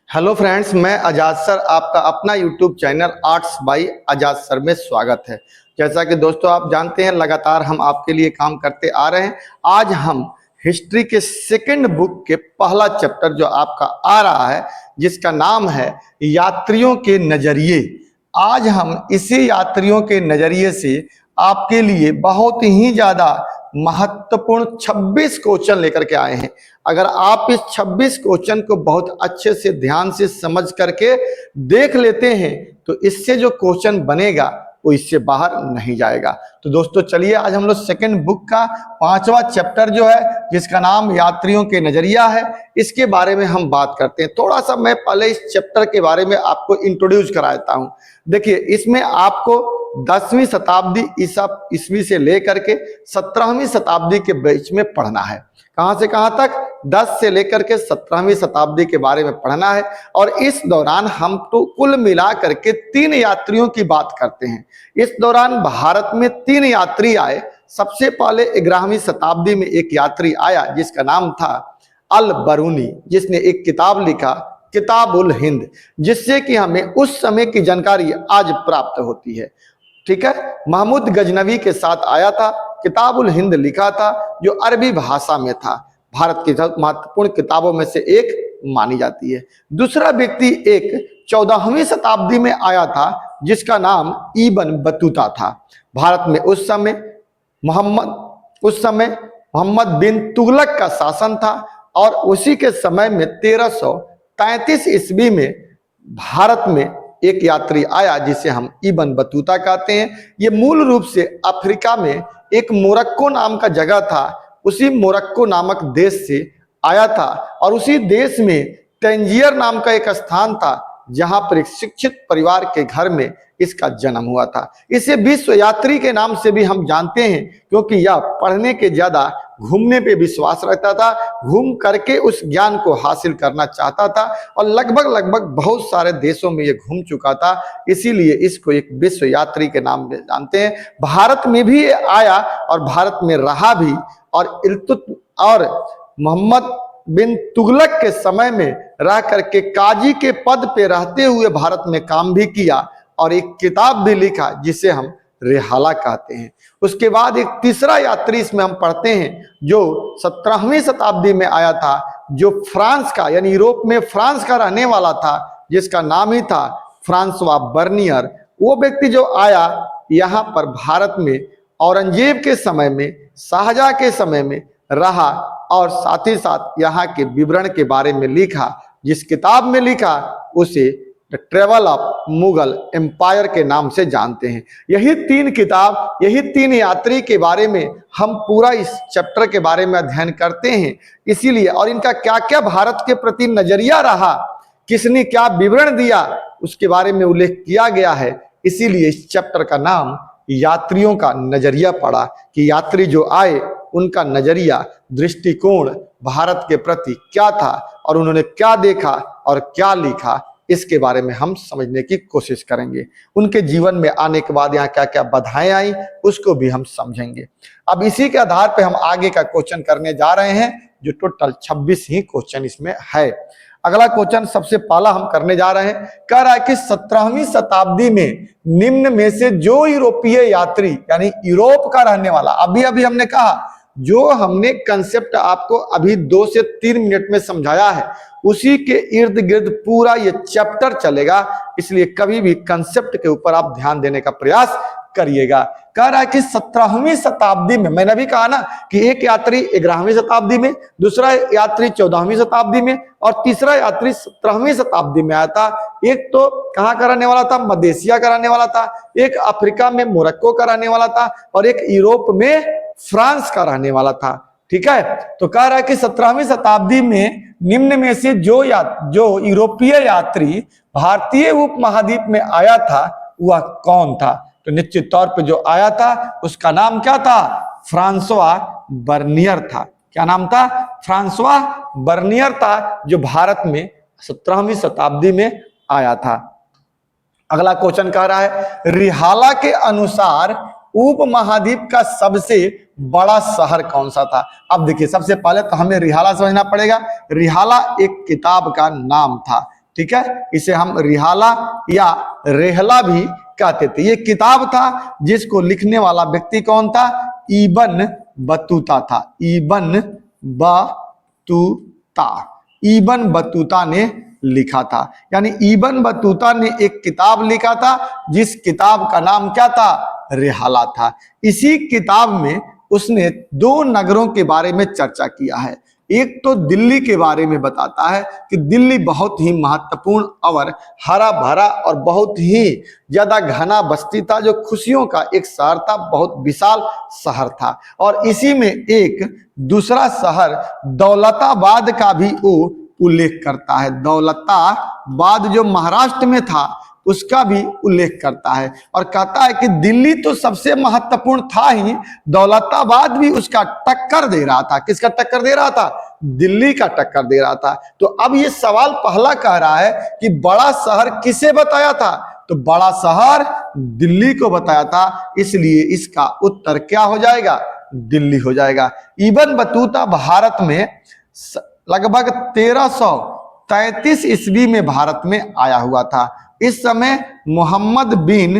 Hello friends, मैं आजाद sir आपका अपना यूट्यूब चैनल आर्ट्स बाय आजाद सर में स्वागत है। जैसा कि दोस्तों आप जानते हैं, लगातार हम आपके लिए काम करते आ रहे हैं। आज हम हिस्ट्री के सेकंड बुक के पहला चैप्टर जो आपका आ रहा है, जिसका नाम है यात्रियों के नजरिए। आज हम इसी यात्रियों के नजरिए से आपके लिए बहुत ही ज्यादा महत्वपूर्ण 26 क्वेश्चन लेकर के आए हैं। अगर आप इस 26 क्वेश्चन को बहुत अच्छे से ध्यान से समझ करके देख लेते हैं तो इससे जो क्वेश्चन बनेगा वो इससे बाहर नहीं जाएगा। तो दोस्तों चलिए, आज हम लोग सेकंड बुक का 5वां चैप्टर जो है, जिसका नाम यात्रियों के नजरिया है, इसके बारे में हम बात करते हैं। थोड़ा सा मैं पहले इस चैप्टर के बारे में आपको इंट्रोड्यूस कराता हूं। देखिए, इसमें आपको 10वीं शताब्दी ईस्वी से लेकर के 17वीं शताब्दी के बीच में पढ़ना है। कहां से कहां तक? 10 से लेकर के 17वीं शताब्दी के बारे में पढ़ना है। और इस दौरान हम तो कुल मिला करके 3 यात्रियों की बात करते हैं। इस दौरान भारत में 3 यात्री आए। सबसे पहले 11वीं शताब्दी में एक यात्री आया जिसका नाम था अल बरूनी, जिसने एक किताब लिखा किताबुल हिंद, जिससे कि हमें उस समय की जानकारी आज प्राप्त होती है। ठीक है, महमूद गजनवी के साथ आया था, किताबुल हिंद लिखा था, जो अरबी भाषा में था। भारत की महत्वपूर्ण किताबों में से एक मानी जाती है। दूसरा व्यक्ति एक 14वीं शताब्दी में आया था, जिसका नाम इब्न बतूता था। भारत में उस समय मोहम्मद बिन तुगलक का शासन था और उसी के समय में 1333 ईस्वी में भारत में एक यात्री आया जिसे हम इब्न बतूता कहते हैं। ये मूल रूप से अफ्रीका में एक मोरक्को नाम का जगह था, उसी मोरक्को नामक देश से आया था। और उसी देश में तंजियर नाम का एक स्थान था, जहां पर एक शिक्षित परिवार के घर में इसका जन्म हुआ था। इसे विश्व यात्री के नाम से भी हम जानते हैं, क्योंकि यह पढ़ने के ज्यादा घूमने पे विश्वास रखता था। घूम करके उस ज्ञान को हासिल करना चाहता था और लगभग बहुत सारे देशों में ये घूम चुका था, इसीलिए इसको एक विश्व यात्री के नाम से जानते हैं। भारत में भी ये आया और भारत में रहा भी, और मोहम्मद बिन तुगलक के समय में रह करके काजी के पद पे रहते हुए भारत में काम भी किया और एक किताब भी लिखा जिसे हम रिहाला कहते हैं। उसके बाद एक तीसरा यात्री इसमें हम पढ़ते हैं, जो 17वीं शताब्दी में आया था, जो फ्रांस का यानी यूरोप में फ्रांस का रहने वाला था, जिसका नाम ही था फ्रांसवा बर्नियर। वो व्यक्ति जो आया यहाँ पर भारत में औरंगजेब के समय में, शाहजहां के समय में रहा और साथ ही साथ यहाँ के विवरण के बारे में लिखा। जिस किताब में लिखा उसे the travel of Mughal empire के नाम से जानते हैं। यही 3 किताब, यही 3 यात्री के बारे में हम पूरा इस चैप्टर के बारे में अध्ययन करते हैं। इसीलिए, और इनका क्या क्या भारत के प्रति नजरिया रहा, किसने क्या विवरण दिया, उसके बारे में उल्लेख किया गया है। इसीलिए इस चैप्टर का नाम यात्रियों का नजरिया पड़ा, कि यात्री जो आए उनका नजरिया, दृष्टिकोण भारत के प्रति क्या था और उन्होंने क्या देखा और क्या लिखा, इसके बारे में हम समझने की कोशिश करेंगे। उनके जीवन में आने के बाद यहाँ क्या क्या बाधाएं आई, उसको भी हम समझेंगे। अब इसी के आधार पे हम आगे का क्वेश्चन करने जा रहे हैं, जो टोटल 26 ही क्वेश्चन इसमें है। अगला क्वेश्चन सबसे पहला हम करने जा रहे हैं, कह रहा है कि 17वीं शताब्दी में निम्न में से जो यूरोपीय यात्री, यानी यूरोप का रहने वाला, अभी हमने कहा, जो हमने कंसेप्ट आपको अभी 2 से 3 मिनट में समझाया है, उसी के इर्द गिर्द पूरा ये चैप्टर चलेगा। इसलिए कभी भी कंसेप्ट के ऊपर आप ध्यान देने का प्रयास करिएगा। कह रहा है कि 17वीं शताब्दी में, मैंने भी कहा ना कि एक यात्री 11वीं शताब्दी में, दूसरा यात्री 14वीं शताब्दी में और तीसरा यात्री 17वीं शताब्दी में आया था। एक तो कहाँ का रहने वाला था? मध्य एशिया का रहने वाला था, एक अफ्रीका में मोरक्को का रहने वाला था और एक यूरोप में फ्रांस का रहने वाला था। ठीक है, तो कह रहा है कि 17वीं शताब्दी में निम्न में से जो यूरोपीय यात्री भारतीय उपमहाद्वीप में आया था वह कौन था? तो निश्चित तौर पे जो आया था उसका नाम क्या था? फ्रांसवा बर्नियर था। क्या नाम था? फ्रांसवा बर्नियर था, जो भारत में 17वीं शताब्दी में आया था। अगला क्वेश्चन कह रहा है, रिहाला के अनुसार उपमहाद्वीप का सबसे बड़ा शहर कौन सा था? अब देखिए, सबसे पहले तो हमें रिहाला समझना पड़ेगा। रिहाला एक किताब का नाम था, ठीक है, इसे हम रिहाला या रेहला भी कहते थे। ये किताब था जिसको लिखने वाला व्यक्ति कौन था? इब्न बतूता था। इब्न बतूता, इब्न बतूता ने लिखा था। यानी इब्न बतूता ने एक किताब लिखा था जिस किताब का नाम क्या था? रेहाला था। इसी किताब में उसने दो नगरों के बारे में चर्चा किया है। एक तो दिल्ली के बारे में बताता है कि दिल्ली बहुत ही महत्वपूर्ण और हरा भरा और बहुत ही ज्यादा घना बस्ती था, जो खुशियों का एक शहर था, बहुत विशाल शहर था। और इसी में एक दूसरा शहर दौलताबाद का भी वो उल्लेख करता है। दौलताबाद जो महाराष्ट्र में था उसका भी उल्लेख करता है और कहता है कि दिल्ली तो सबसे महत्वपूर्ण था ही, दौलताबाद भी उसका टक्कर दे रहा था। किसका टक्कर दे रहा था? दिल्ली का टक्कर दे रहा था। तो अब ये सवाल पहला कह रहा है कि बड़ा शहर किसे बताया था? तो बड़ा शहर दिल्ली को बताया था, इसलिए इसका उत्तर क्या हो जाएगा? दिल्ली हो जाएगा। इब्न बतूता भारत में लगभग 1333 ईस्वी में भारत में आया हुआ था। इस समय मोहम्मद बिन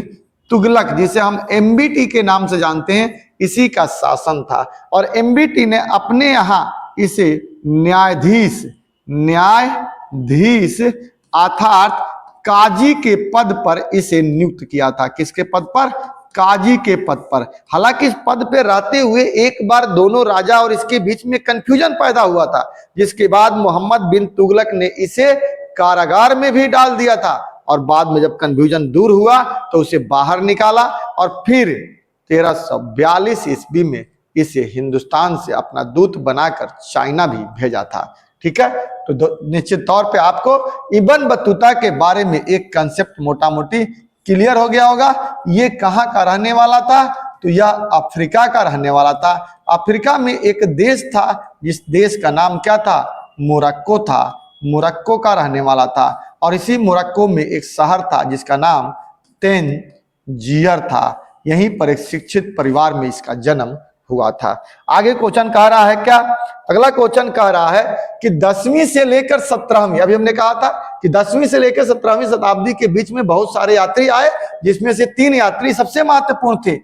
तुगलक, जिसे हम एमबीटी के नाम से जानते हैं, इसी का शासन था। और एमबीटी ने अपने यहाँ इसे न्यायाधीश अर्थात काजी के पद पर इसे नियुक्त किया था। किसके पद पर? काजी के पद पर। हालांकि इस पद पे रहते हुए एक बार दोनों राजा और इसके बीच में कंफ्यूजन पैदा हुआ था, जिसके बाद मोहम्मद बिन तुगलक ने इसे कारागार में भी डाल दिया था। और बाद में जब कंफ्यूजन दूर हुआ तो उसे बाहर निकाला और फिर 1342 ईस्वी में इसे हिंदुस्तान से अपना दूत बनाकर चाइना भी भेजा था। ठीक है, तो निश्चित तौर पे आपको इब्न बतूता के बारे में एक कंसेप्ट मोटा मोटी क्लियर हो गया होगा। ये कहाँ का रहने वाला था? तो यह अफ्रीका का रहने वाला था। अफ्रीका में एक देश था जिस देश का नाम क्या था? मोरक्को था। मोरक्को का रहने वाला था। और इसी मोरक्को में एक शहर था जिसका नाम तंजीर था। यहीं पर एक शिक्षित परिवार में इसका जन्म हुआ था। आगे क्वेश्चन कह रहा है क्या? अगला क्वेश्चन कह रहा है कि 10वीं से लेकर 17वीं, अभी हमने कहा था कि 10वीं से लेकर 17वीं शताब्दी के बीच में बहुत सारे यात्री आए, जिसमें से 3 यात्री सबसे महत्वपूर्ण थे।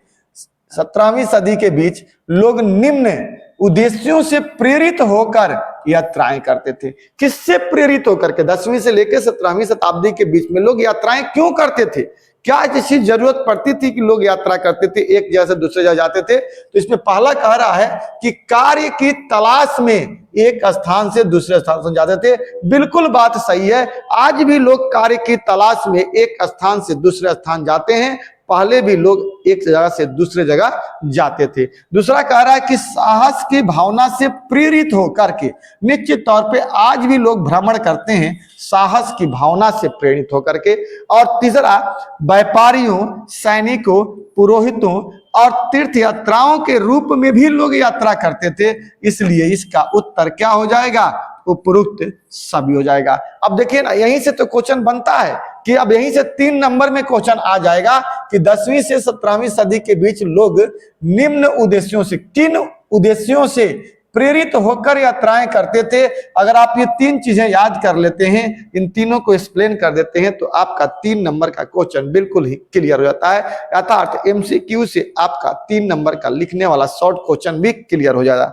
17वीं सदी के बीच लोग निम्न उद्देश्यों से प्रेरित होकर यात्राएं करते थे। किससे प्रेरित होकर के 10वीं से लेकर 17वीं शताब्दी के बीच में लोग यात्राएं क्यों करते थे? क्या ऐसी जरूरत पड़ती थी कि लोग यात्रा करते थे, एक जगह से दूसरे जगह जाते थे? तो इसमें पहला कह रहा है कि कार्य की तलाश में एक स्थान से दूसरे स्थान से जाते थे। बिल्कुल बात सही है। आज भी लोग कार्य की तलाश में एक स्थान से दूसरे स्थान जाते हैं। पहले भी लोग एक जगह से दूसरे जगह जाते थे। दूसरा कह रहा है कि साहस की भावना से प्रेरित होकर के निश्चित तौर पे आज भी लोग भ्रमण करते हैं, साहस की भावना से प्रेरित होकर के। और तीसरा, व्यापारियों, सैनिकों, पुरोहितों और तीर्थ यात्राओं के रूप में भी लोग यात्रा करते थे। इसलिए इसका उत्तर क्या हो जाएगा? उपरोक्त सभी हो जाएगा। अब देखिए ना, यहीं से तो क्वेश्चन बनता है कि अब यहीं से 3 नंबर में क्वेश्चन आ जाएगा कि 10वीं से 17वीं सदी के बीच लोग निम्न उद्देश्यों से, किन उद्देश्यों से प्रेरित होकर यात्राएं करते थे। अगर आप ये 3 चीजें याद कर लेते हैं, इन तीनों को एक्सप्लेन कर देते हैं, तो आपका 3 नंबर का क्वेश्चन बिल्कुल ही क्लियर हो जाता है। अर्थात एमसीक्यू से आपका 3 नंबर का लिखने वाला शॉर्ट क्वेश्चन भी क्लियर हो जाएगा।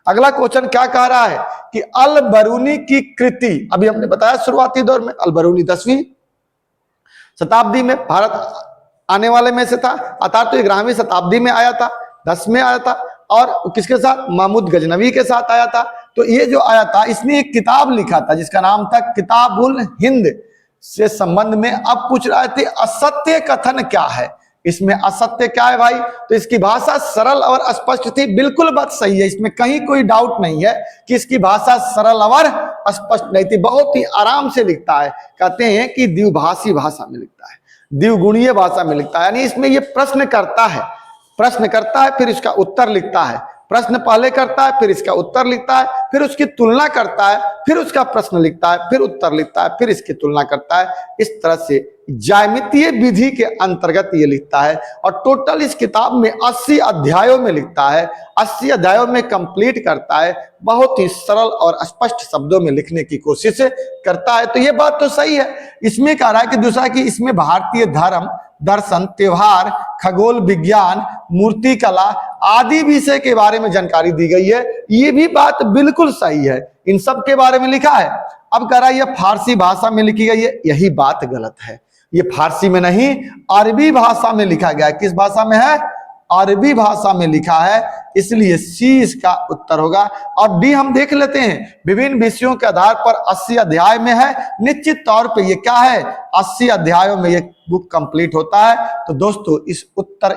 अगला क्वेश्चन क्या कह रहा है कि अल बरूनी की कृति, अभी हमने बताया शुरुआती दौर में अल बरूनी 10वीं शताब्दी में भारत आने वाले में से था, अर्थात तो 11वीं शताब्दी में आया था, 10 में आया था। और किसके साथ? महमूद गजनवी के साथ आया था। तो ये जो आया था, इसने एक किताब लिखा था जिसका नाम था किताबुल हिंद से संबंध में। अब पूछ रहे थे असत्य कथन क्या है? इसमें असत्य क्या है भाई? तो इसकी भाषा सरल और स्पष्ट थी। बिल्कुल बात सही है, इसमें कहीं कोई डाउट नहीं है कि इसकी भाषा सरल और स्पष्ट नहीं थी। बहुत ही आराम से लिखता है। कहते हैं कि द्विभाषी भाषा में लिखता है, द्विगुणीय भाषा में लिखता है। यानी इसमें ये प्रश्न करता है, फिर इसका उत्तर लिखता है। प्रश्न पहले करता है, फिर इसका उत्तर लिखता है, फिर उसकी तुलना करता है, फिर उसका प्रश्न लिखता है, फिर उत्तर लिखता है, फिर इसकी तुलना करता है। इस तरह से ज्यामितीय विधि के अंतर्गत ये लिखता है और टोटल इस किताब में 80 अध्यायों में लिखता है, 80 अध्यायों में कंप्लीट करता है, बहुत ही सरल और स्पष्ट शब्दों में लिखने की कोशिश करता है। तो ये बात तो सही है। इसमें कह रहा है कि दूसरा कि इसमें भारतीय धर्म, दर्शन, त्योहार, खगोल विज्ञान, मूर्ति कला आदि विषय के बारे में जानकारी दी गई है। ये भी बात बिल्कुल सही है, इन सब के बारे में लिखा है। अब कह रहा है ये फारसी भाषा में लिखी गई है, यही बात गलत है। ये फारसी में नहीं, अरबी भाषा में लिखा गया है। किस भाषा में है? अरबी भाषा में लिखा है, इसलिए सी इसका उत्तर होगा। और डी हम देख लेते हैं, विभिन्न विषयों के आधार पर 80 अध्याय में है। निश्चित तौर पे ये क्या है? 80 अध्यायों में ये बुक कंप्लीट होता है। तो दोस्तों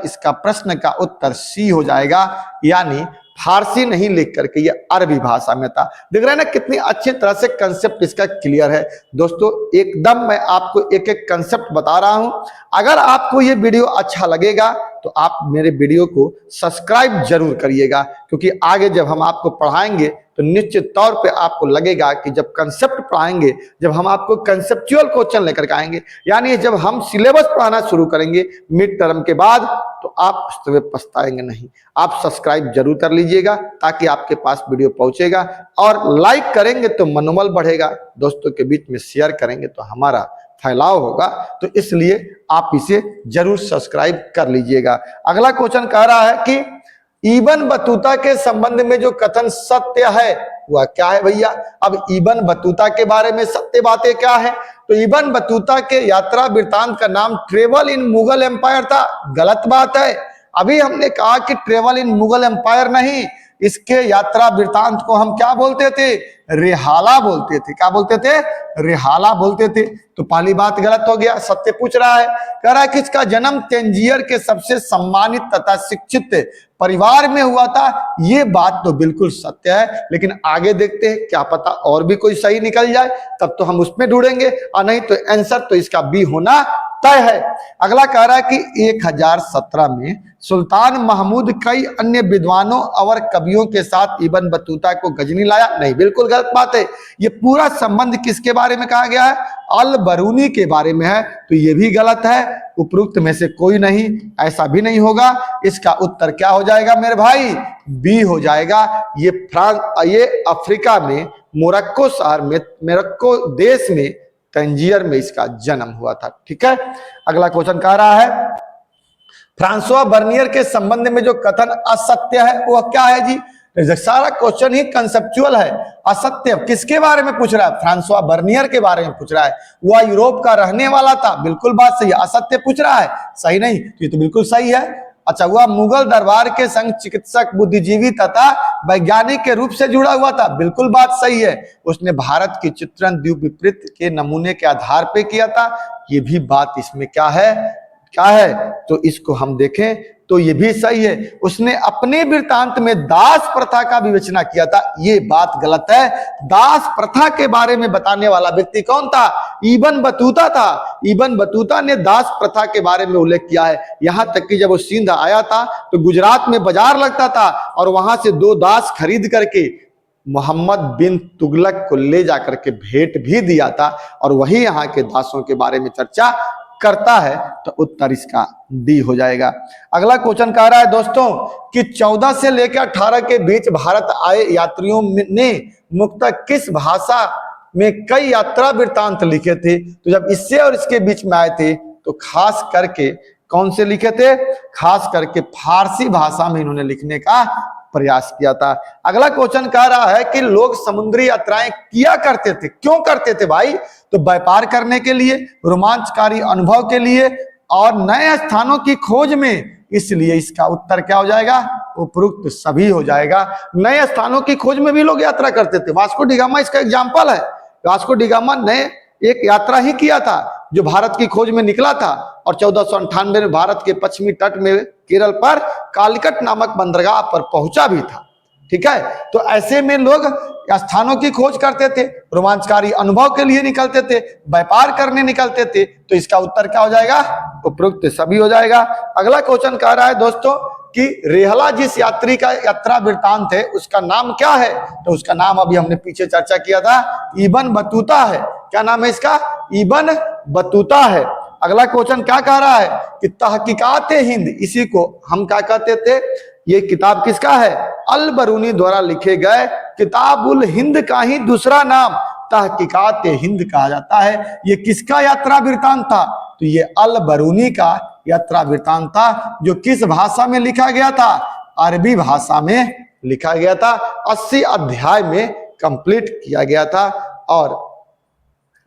इसका प्रश्न का उत्तर सी हो जाएगा, यानी फारसी नहीं लिख करके ये अरबी भाषा में था। देख रहे हैं ना कितनी अच्छी तरह से कंसेप्ट इसका क्लियर है। दोस्तों एकदम मैं आपको एक एक कंसेप्ट बता रहा हूं। अगर आपको ये वीडियो अच्छा लगेगा तो आप मेरे वीडियो को सब्सक्राइब जरूर करिएगा, क्योंकि आगे जब हम आपको पढ़ाएंगे तो निश्चित तौर पे आपको लगेगा कि जब कंसेप्ट पढ़ाएंगे, जब हम आपको कंसेप्चुअल क्वेश्चन लेकर के आएंगे, यानी जब हम सिलेबस पढ़ाना शुरू करेंगे मिड टर्म के बाद, तो आप उस समय पछताएंगे नहीं। आप सब्सक्राइब जरूर कर लीजिएगा ताकि आपके पास वीडियो पहुंचेगा, और लाइक करेंगे तो मनोबल बढ़ेगा, दोस्तों के बीच में शेयर करेंगे तो हमारा फैलाव होगा। तो इसलिए आप इसे जरूर सब्सक्राइब कर लीजिएगा। अगला क्वेश्चन कह रहा है कि इब्न बतूता के संबंध में जो कथन सत्य है वह क्या है भैया? अब इब्न बतूता के बारे में सत्य बातें क्या है? तो इब्न बतूता के यात्रा वृत्तांत का नाम ट्रेवल इन मुगल एम्पायर था। गलत बात है। अभी हमने कहा कि ट्रेवल इन मुगल एम्पायर नहीं, इसके यात्रा वृत्तांत को हम क्या बोलते थे? रिहाला बोलते थे। क्या बोलते थे? रिहाला बोलते थे। तो पहली बात गलत हो गया। सत्य पूछ रहा है, कह रहा है कि इसका जन्म तंजीर के सबसे सम्मानित तथा शिक्षित परिवार में हुआ था। ये बात तो बिल्कुल सत्य है, लेकिन आगे देखते हैं, क्या पता और भी कोई सही निकल जाए, तब तो हम उसमें ढूंढेंगे, और नहीं तो आंसर तो इसका बी होना तय है। अगला कह रहा है कि 1017 में सुल्तान महमूद कई अन्य विद्वानों और कवियों के साथ इब्न बतूता को गजनी लाया। नहीं, बिल्कुल गलत बात है। ये पूरा संबंध किसके बारे में कहा गया है? अल बरूनी के बारे में है। तो ये भी गलत है। उपरोक्त में से कोई नहीं, ऐसा भी नहीं होगा। इसका उत्तर क्या हो जाएगा मेरे भाई? बी हो जाएगा। ये अफ्रीका में मोरक्को शहर में, मोरक्को देश में तंजीर में इसका जन्म हुआ था। ठीक है। अगला क्वेश्चन कह रहा है फ्रांसवा बर्नियर के संबंध में जो कथन असत्य है वह क्या है जी? सारा क्वेश्चन ही कंसेप्चुअल है। असत्य किसके बारे में पूछ रहा है? फ्रांसवा बर्नियर के बारे में पूछ रहा है। वह यूरोप का रहने वाला था। बिल्कुल बात सही है। असत्य पूछ रहा है, सही नहीं, तो ये तो बिल्कुल सही है। अच्छा, वह मुगल दरबार के संग चिकित्सक, बुद्धिजीवी तथा वैज्ञानिक के रूप से जुड़ा हुआ था। बिल्कुल बात सही है। उसने भारत की चित्रण द्वीप विपरीत के नमूने के आधार पे किया था। ये भी बात इसमें क्या है? तो इसको हम देखें तो ये भी सही है। उसने अपने वृत्तांत में दास प्रथा का विवेचना किया था। ये बात गलत है। दास प्रथा के बारे में बताने वाला व्यक्ति कौन था? इब्न बतूता था। इब्न बतूता ने दास प्रथा के बारे में उल्लेख किया है। यहां तक कि जब वो सिंध आया था तो गुजरात में बाजार लगता था और वहां से 2 दास खरीद करके मोहम्मद बिन तुगलक को ले जाकर के भेंट भी दिया था, और वही यहाँ के दासों के बारे में चर्चा करता है। तो उत्तर इसका डी हो जाएगा। अगला क्वेश्चन कह रहा है दोस्तों कि 14 से लेकर 18 के बीच भारत आए यात्रियों ने मुख्यतः किस भाषा में कई यात्रा वृत्तांत लिखे थे? तो जब इससे और इसके बीच में आए थे तो खास करके कौन से लिखे थे? खास करके फारसी भाषा में इन्होंने लिखने का प्रयास किया था। अगला क्वेश्चन कह रहा है कि लोग समुद्री यात्राएं किया करते थे। क्यों करते थे भाई? तो व्यापार करने के लिए, रोमांचकारी अनुभव के लिए, और नए स्थानों की खोज में। इसलिए इसका उत्तर क्या हो जाएगा? उपरोक्त सभी हो जाएगा। नए स्थानों की खोज में भी लोग यात्रा करते थे। वास्को डी गामा इसका एग्जाम्पल है। वास्को डी गामा ने एक यात्रा ही किया था जो भारत की खोज में निकला था, और 1498 में भारत के पश्चिमी तट में केरल पर कालिकट नामक बंदरगाह पर पहुंचा भी था। ठीक है। तो ऐसे में लोग स्थानों की खोज करते थे, रोमांचकारी अनुभव के लिए निकलते थे, व्यापार करने निकलते थे। तो इसका उत्तर क्या हो जाएगा? उपरोक्त सभी हो जाएगा। अगला क्वेश्चन कह रहा है दोस्तों कि रेहला जिस यात्री का यात्रा वृत्तांत है उसका नाम क्या है? तो उसका नाम अभी हमने पीछे चर्चा किया था, इब्न बतूता है। क्या नाम है इसका? इब्न बतूता है। अगला क्वेश्चन क्या कह रहा है कि तहकीकात हिंद, इसी को हम क्या कहते थे, ये किताब किसका है, अल बरूनी द्वारा लिखे गए किताबुल हिंद का ही दूसरा नाम तहकीकात हिंद कहा जाता है। ये किसका यात्रा वृत्तांत था, तो ये अल बरूनी का यात्रा वृत्तांत था, जो किस भाषा में लिखा गया था, अरबी भाषा में लिखा गया था। 80 अध्याय में कंप्लीट किया गया था और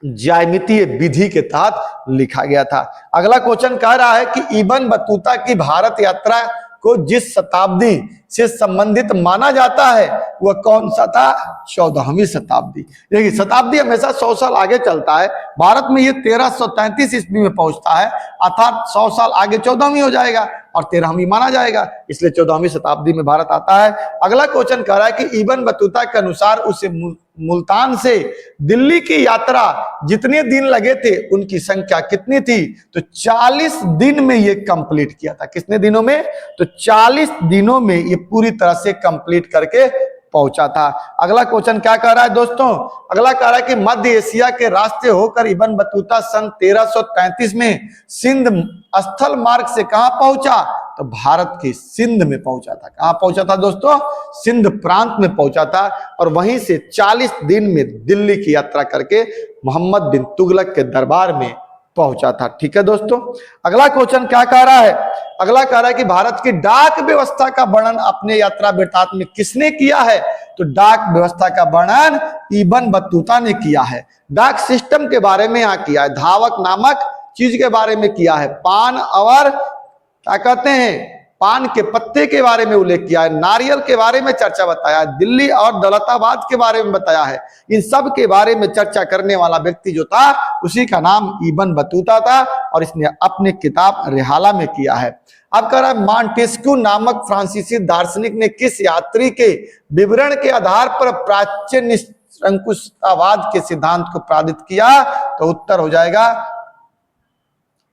ज्यामितीय विधि के तहत लिखा गया था। अगला क्वेश्चन कह रहा है कि इब्न बतूता की भारत यात्रा को जिस शताब्दी से संबंधित माना जाता है वह कौन सा था, 14वीं शताब्दी। देखिए शताब्दी हमेशा 100 साल आगे चलता है, भारत में ये 1333 ईस्वी में पहुंचता है, अर्थात 100 साल आगे 14वीं हो जाएगा और 13वीं माना जाएगा, इसलिए 14वीं शताब्दी में भारत आता है। अगला क्वेश्चन कह रहा है कि इब्न बतूता के अनुसार उसे मुल्तान से दिल्ली की यात्रा जितने दिन लगे थे उनकी संख्या कितनी थी, तो 40 दिन में ये कंप्लीट किया था। कितने दिनों में, तो 40 दिनों में ये पूरी तरह से कंप्लीट करके पहुंचा था। अगला क्वेश्चन क्या कह रहा है दोस्तों, अगला कह रहा है कि मध्य एशिया के रास्ते होकर इब्न बतूता सन 1333 में सिंध स्थल मार्ग से कहां पहुंचा, तो भारत के सिंध में पहुंचा था। कहां पहुंचा था दोस्तों, सिंध प्रांत में पहुंचा था और वहीं से 40 दिन में दिल्ली की यात्रा करके मोहम्मद बिन तुगलक के दरबार में पहुंचा था। ठीक है दोस्तों, अगला क्वेश्चन क्या कह रहा है, अगला कह रहा है कि भारत की डाक व्यवस्था का वर्णन अपने यात्रा वृत्तांत में किसने किया है, तो डाक व्यवस्था का वर्णन इब्न बतूता ने किया है। डाक सिस्टम के बारे में यहाँ किया है, धावक नामक चीज के बारे में किया है, पान और क्या कहते हैं, पान के पत्ते के बारे में उल्लेख किया है, नारियल के बारे में चर्चा बताया है, दिल्ली और दौलताबाद के बारे में बताया है। इन सब के बारे में चर्चा करने वाला व्यक्ति जो था उसी का नाम इब्न बतूता था और इसने अपनी किताब रिहाला में किया है। अब कह रहा है मॉन्टेस्क्यू नामक फ्रांसीसी दार्शनिक ने किस यात्री के विवरण के आधार पर प्राच्य निरंकुशतावाद के सिद्धांत को प्रादित किया, तो उत्तर हो जाएगा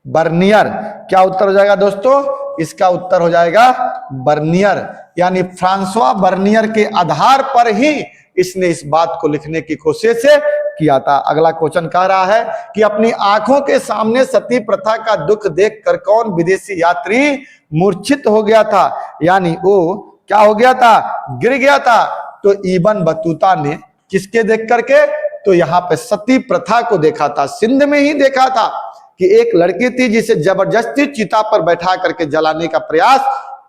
बर्नियर। क्या उत्तर हो जाएगा दोस्तों, इसका उत्तर हो जाएगा बर्नियर, यानी फ्रांसवा बर्नियर के आधार पर ही इसने इस बात को लिखने की कोशिश किया था। अगला क्वेश्चन कह रहा है कि अपनी आंखों के सामने सती प्रथा का दुख देखकर कौन विदेशी यात्री मूर्छित हो गया था, यानी वो क्या हो गया था, गिर गया था। तो इब्न बतूता ने किसके देख करके, तो यहाँ पे सती प्रथा को देखा था, सिंध में ही देखा था कि एक लड़की थी जिसे जबरदस्ती चिता पर बैठा करके जलाने का प्रयास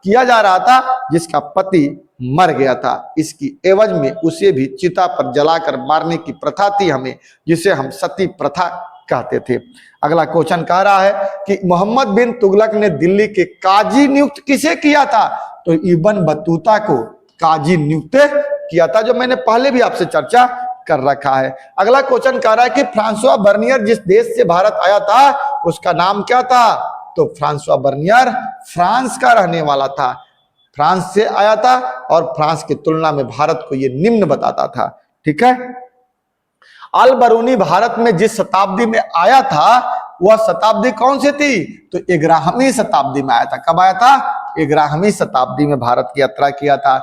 किया जा रहा था, जिसका पति मर गया था। इसकी एवज में उसे भी चिता पर जलाकर मारने की प्रथा थी हमें, जिसे हम सती प्रथा कहते थे। अगला क्वेश्चन कह रहा है कि मोहम्मद बिन तुगलक ने दिल्ली के काजी नियुक्त किसे किया था, तो इब्न बतूता को काजी नियुक्त किया था, जो मैंने पहले भी आपसे चर्चा कर रखा है। अगला क्वेश्चन कह रहा है कि फ्रांसवा बर्नियर जिस देश से भारत आया था उसका नाम क्या था, तो फ्रांसवा बर्नियर फ्रांस का रहने वाला था, फ्रांस से आया था और फ्रांस की तुलना में भारत को यह निम्न बताता था। ठीक है, अल बरूनी भारत में जिस शताब्दी में आया था वह शताब्दी कौन सी थी, तो 11वीं शताब्दी में आया था। कब आया था, 11वीं शताब्दी में भारत की यात्रा किया था।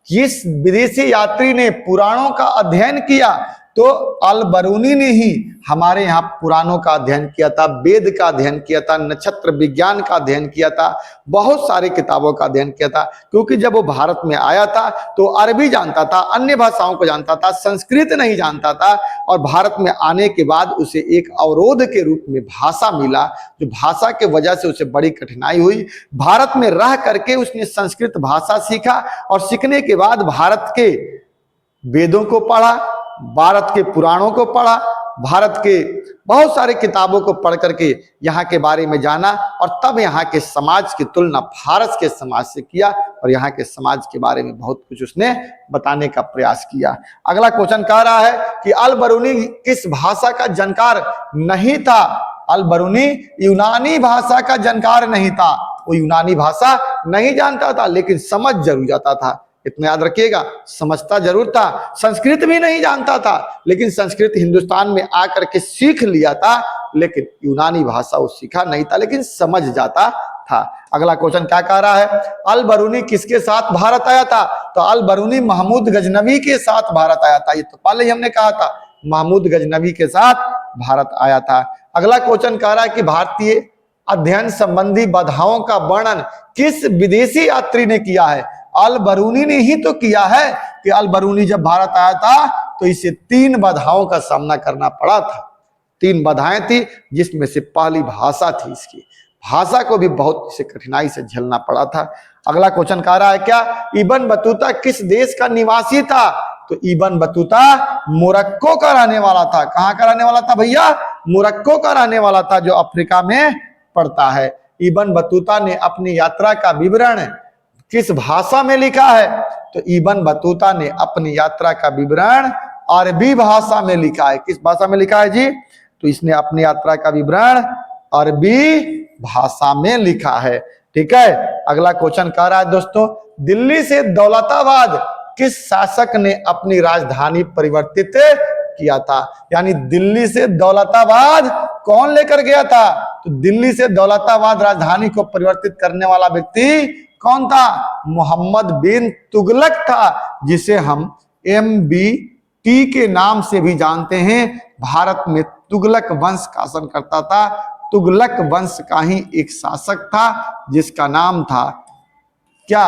किस विदेशी यात्री ने पुराणों का अध्ययन किया, तो अल बरूनी ने ही हमारे यहाँ पुराणों का अध्ययन किया था, वेद का अध्ययन किया था, नक्षत्र विज्ञान का अध्ययन किया था, बहुत सारी किताबों का अध्ययन किया था। क्योंकि जब वो भारत में आया था तो अरबी जानता था, अन्य भाषाओं को जानता था, संस्कृत नहीं जानता था, और भारत में आने के बाद उसे एक अवरोध के रूप में भाषा मिला, जो भाषा के वजह से उसे बड़ी कठिनाई हुई। भारत में रह करके उसने संस्कृत भाषा सीखा और सीखने के बाद भारत के वेदों को पढ़ा, भारत के पुराणों को पढ़ा, भारत के बहुत सारे किताबों को पढ़ करके यहाँ के बारे में जाना, और तब यहाँ के समाज की तुलना भारत के समाज से किया और यहाँ के समाज के बारे में बहुत कुछ उसने बताने का प्रयास किया। अगला क्वेश्चन कह रहा है कि अल बरूनी किस भाषा का जानकार नहीं था, अल बरूनी यूनानी भाषा का जानकार नहीं था, वो यूनानी भाषा नहीं जानता था लेकिन समझ जरूर जाता था। इतना याद रखिएगा, समझता जरूर था, संस्कृत भी नहीं जानता था लेकिन संस्कृत हिंदुस्तान में आकर के सीख लिया था, लेकिन यूनानी भाषा वो सीखा नहीं था लेकिन समझ जाता था। अगला क्वेश्चन क्या कह रहा है, अल बरूनी किसके साथ भारत आया था, तो अल बरूनी महमूद गजनवी के साथ भारत आया था। ये तो पहले ही हमने कहा था, महमूद गजनवी के साथ भारत आया था। अगला क्वेश्चन कह रहा है कि भारतीय अध्ययन संबंधी बाधाओं का वर्णन किस विदेशी यात्री ने किया है? अल बरूनी ने ही तो किया है कि अल बरूनी जब भारत आया था तो इसे 3 बाधाओं का सामना करना पड़ा था। 3 बाधाएं थी, जिसमें से पहली भाषा थी। इसकी भाषा को भी बहुत इसे कठिनाई से झेलना पड़ा था। अगला क्वेश्चन कह रहा है क्या इब्न बतूता किस देश का निवासी था? तो इब्न बतूता मोरक्को का रहने वाला था। कहां का रहने वाला था भैया? मोरक्को का रहने वाला था, जो अफ्रीका में पड़ता है। इब्न बतूता ने अपनी यात्रा का विवरण किस भाषा में लिखा है? तो इब्न बतूता ने अपनी यात्रा का विवरण अरबी भाषा में लिखा है। किस भाषा में लिखा है जी? तो इसने अपनी यात्रा का विवरण अरबी भाषा में लिखा है। ठीक है, अगला क्वेश्चन कह रहा है दोस्तों, दिल्ली से दौलताबाद किस शासक ने अपनी राजधानी परिवर्तित किया था? यानी दिल्ली से दौलताबाद कौन लेकर गया था? तो दिल्ली से दौलताबाद राजधानी को परिवर्तित करने वाला व्यक्ति कौन था? मोहम्मद बिन तुगलक था, जिसे हम MBT के नाम से भी जानते हैं। भारत में तुगलक वंश शासन करता था। तुगलक वंश का ही एक शासक था जिसका नाम था क्या?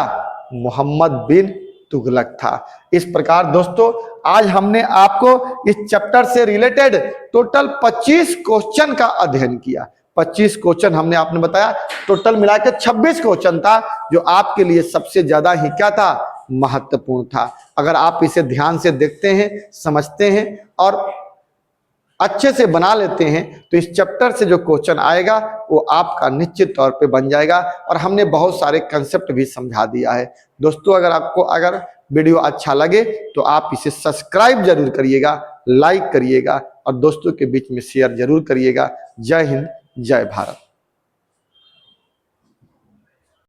मोहम्मद बिन तुगलक था। इस प्रकार दोस्तों आज हमने आपको इस चैप्टर से रिलेटेड टोटल 25 क्वेश्चन का अध्ययन किया। 25 क्वेश्चन हमने आपने बताया, टोटल मिलाकर 26 क्वेश्चन था, जो आपके लिए सबसे ज्यादा ही क्या था? महत्वपूर्ण था। अगर आप इसे ध्यान से देखते हैं, समझते हैं और अच्छे से बना लेते हैं तो इस चैप्टर से जो क्वेश्चन आएगा वो आपका निश्चित तौर पे बन जाएगा। और हमने बहुत सारे कंसेप्ट भी समझा दिया है। दोस्तों अगर वीडियो अच्छा लगे तो आप इसे सब्सक्राइब जरूर करिएगा, लाइक करिएगा और दोस्तों के बीच में शेयर जरूर करिएगा। जय हिंद, जय भारत।